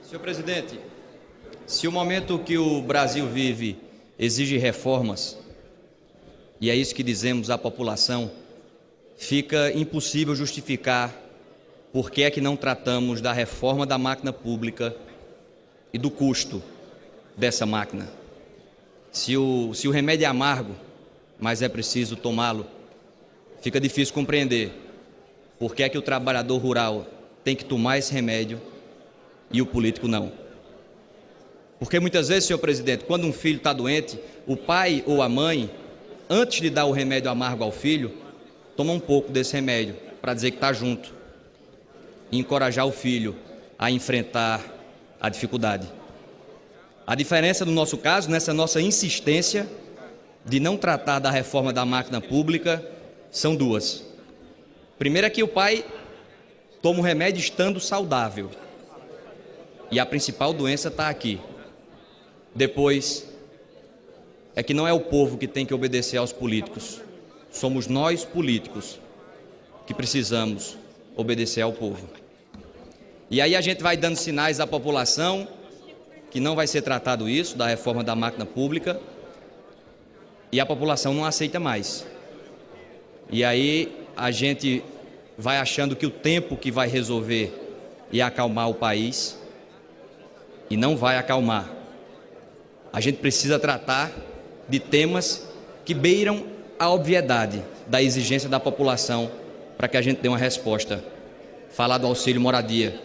Senhor presidente, se o momento que o Brasil vive exige reformas, e é isso que dizemos à população, fica impossível justificar por que é que não tratamos da reforma da máquina pública e do custo dessa máquina. Se o remédio é amargo, mas é preciso tomá-lo, fica difícil compreender por que é que o trabalhador rural tem que tomar esse remédio e o político não. Porque muitas vezes, senhor presidente, quando um filho está doente, o pai ou a mãe, antes de dar o remédio amargo ao filho, toma um pouco desse remédio para dizer que está junto e encorajar o filho a enfrentar a dificuldade. A diferença no nosso caso, nessa nossa insistência de não tratar da reforma da máquina pública, são duas. Primeiro é que o pai toma o remédio estando saudável. E a principal doença está aqui. Depois, é que não é o povo que tem que obedecer aos políticos. Somos nós, políticos, que precisamos obedecer ao povo. E aí a gente vai dando sinais à população que não vai ser tratado isso, da reforma da máquina pública, e a população não aceita mais. E aí a gente vai achando que o tempo que vai resolver e acalmar o país, e não vai acalmar. A gente precisa tratar de temas que beiram a obviedade da exigência da população para que a gente dê uma resposta. Falar do auxílio moradia.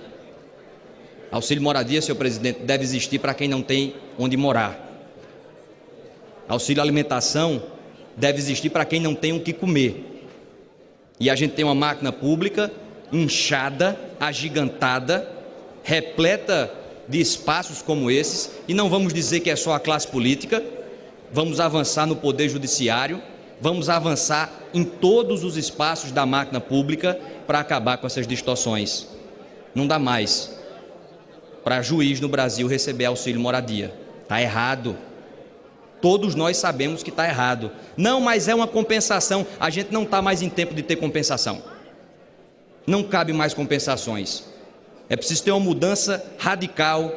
Auxílio moradia, senhor presidente, deve existir para quem não tem onde morar. Auxílio alimentação deve existir para quem não tem o que comer. E a gente tem uma máquina pública inchada, agigantada, repleta de espaços como esses, e não vamos dizer que é só a classe política, vamos avançar no poder judiciário, vamos avançar em todos os espaços da máquina pública para acabar com essas distorções. Não dá mais para juiz no Brasil receber auxílio moradia. Está errado. Todos nós sabemos que está errado. Não, mas é uma compensação. A gente não está mais em tempo de ter compensação. Não cabe mais compensações. É preciso ter uma mudança radical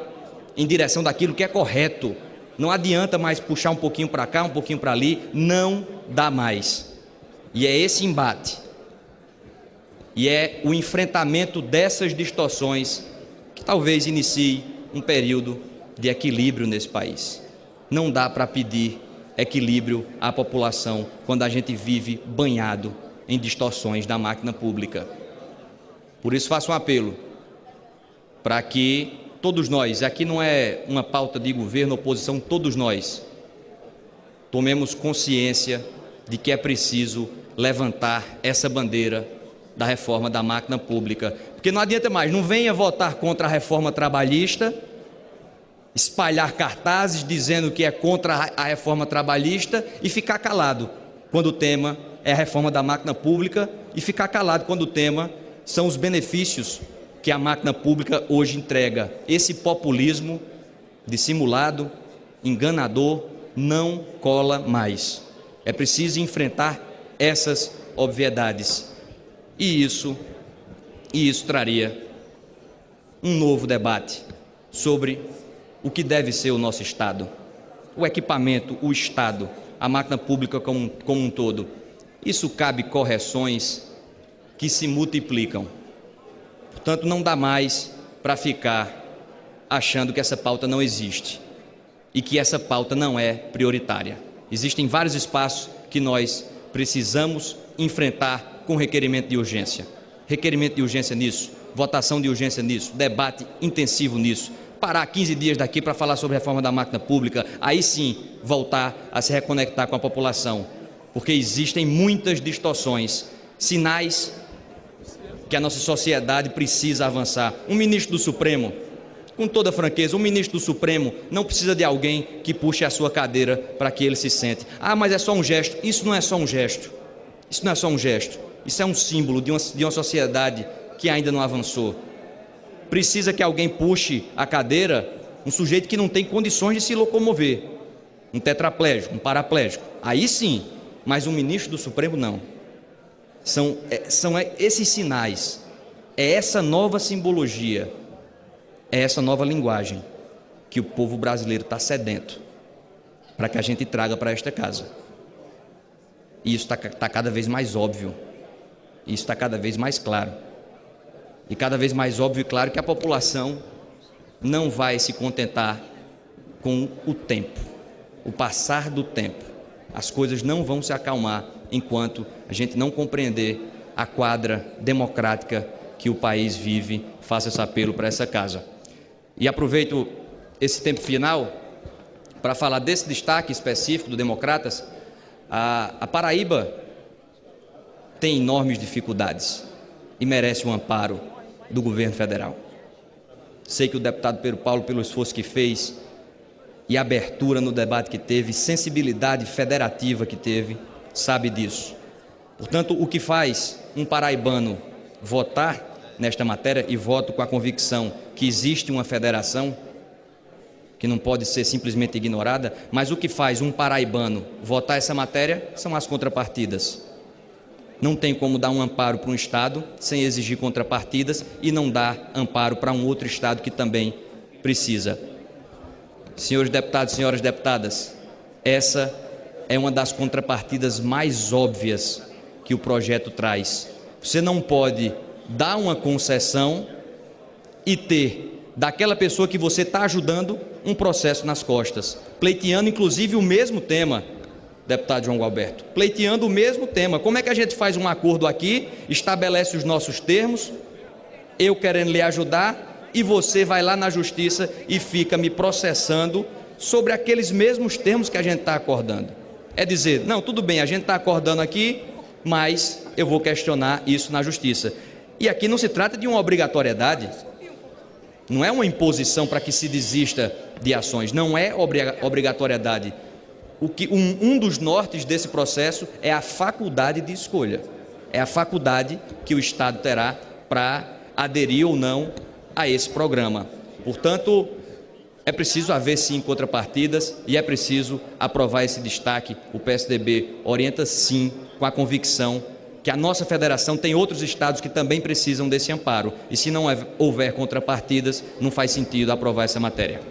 em direção daquilo que é correto. Não adianta mais puxar um pouquinho para cá, um pouquinho para ali. Não dá mais. E é esse embate. E é o enfrentamento dessas distorções que talvez inicie um período de equilíbrio nesse país. Não dá para pedir equilíbrio à população quando a gente vive banhado em distorções da máquina pública. Por isso faço um apelo para que todos nós, aqui não é uma pauta de governo, oposição, todos nós tomemos consciência de que é preciso levantar essa bandeira da reforma da máquina pública. Porque não adianta mais, não venha votar contra a reforma trabalhista, espalhar cartazes dizendo que é contra a reforma trabalhista e ficar calado quando o tema é a reforma da máquina pública e ficar calado quando o tema são os benefícios que a máquina pública hoje entrega. Esse populismo dissimulado, enganador, não cola mais. É preciso enfrentar essas obviedades. E isso traria um novo debate sobre o que deve ser o nosso Estado. O equipamento, o Estado, a máquina pública como um todo. Isso cabe correções que se multiplicam. Portanto, não dá mais para ficar achando que essa pauta não existe e que essa pauta não é prioritária. Existem vários espaços que nós precisamos enfrentar com requerimento de urgência. Requerimento de urgência nisso, votação de urgência nisso, debate intensivo nisso. Parar 15 dias daqui para falar sobre a reforma da máquina pública, aí sim voltar a se reconectar com a população. Porque existem muitas distorções, sinais que a nossa sociedade precisa avançar. Um ministro do Supremo, com toda franqueza, um ministro do Supremo não precisa de alguém que puxe a sua cadeira para que ele se sente. Ah, mas é só um gesto. Isso não é só um gesto. Isso não é só um gesto. Isso é um símbolo de uma sociedade que ainda não avançou. Precisa que alguém puxe a cadeira, um sujeito que não tem condições de se locomover. Um tetraplégico, um paraplégico. Aí sim, mas um ministro do Supremo não. São esses sinais, é essa nova simbologia, é essa nova linguagem que o povo brasileiro está sedento para que a gente traga para esta casa. E isso está cada vez mais óbvio, isso está cada vez mais claro. E cada vez mais óbvio e claro que a população não vai se contentar com o tempo, o passar do tempo. As coisas não vão se acalmar enquanto a gente não compreender a quadra democrática que o país vive. Faço esse apelo para essa casa. E aproveito esse tempo final para falar desse destaque específico do Democratas. A Paraíba tem enormes dificuldades e merece um amparo do governo federal. Sei que o deputado Pedro Paulo, pelo esforço que fez e abertura no debate que teve, sensibilidade federativa que teve, sabe disso. Portanto, o que faz um paraibano votar nesta matéria, e voto com a convicção que existe uma federação que não pode ser simplesmente ignorada, mas o que faz um paraibano votar essa matéria são as contrapartidas. Não tem como dar um amparo para um Estado sem exigir contrapartidas e não dar amparo para um outro Estado que também precisa. Senhores deputados, senhoras deputadas, essa é uma das contrapartidas mais óbvias que o projeto traz. Você não pode dar uma concessão e ter daquela pessoa que você está ajudando um processo nas costas, pleiteando inclusive o mesmo tema, deputado João Gualberto, pleiteando o mesmo tema. Como é que a gente faz um acordo aqui, estabelece os nossos termos, eu querendo lhe ajudar, e você vai lá na justiça e fica me processando sobre aqueles mesmos termos que a gente está acordando? É dizer, não, tudo bem, a gente está acordando aqui, mas eu vou questionar isso na justiça. E aqui não se trata de uma obrigatoriedade, não é uma imposição para que se desista de ações, não é obrigatoriedade. Um dos nortes desse processo é a faculdade de escolha, é a faculdade que o Estado terá para aderir ou não a esse programa. Portanto, é preciso haver sim contrapartidas e é preciso aprovar esse destaque. O PSDB orienta sim com a convicção que a nossa federação tem outros estados que também precisam desse amparo, e se não houver contrapartidas, não faz sentido aprovar essa matéria.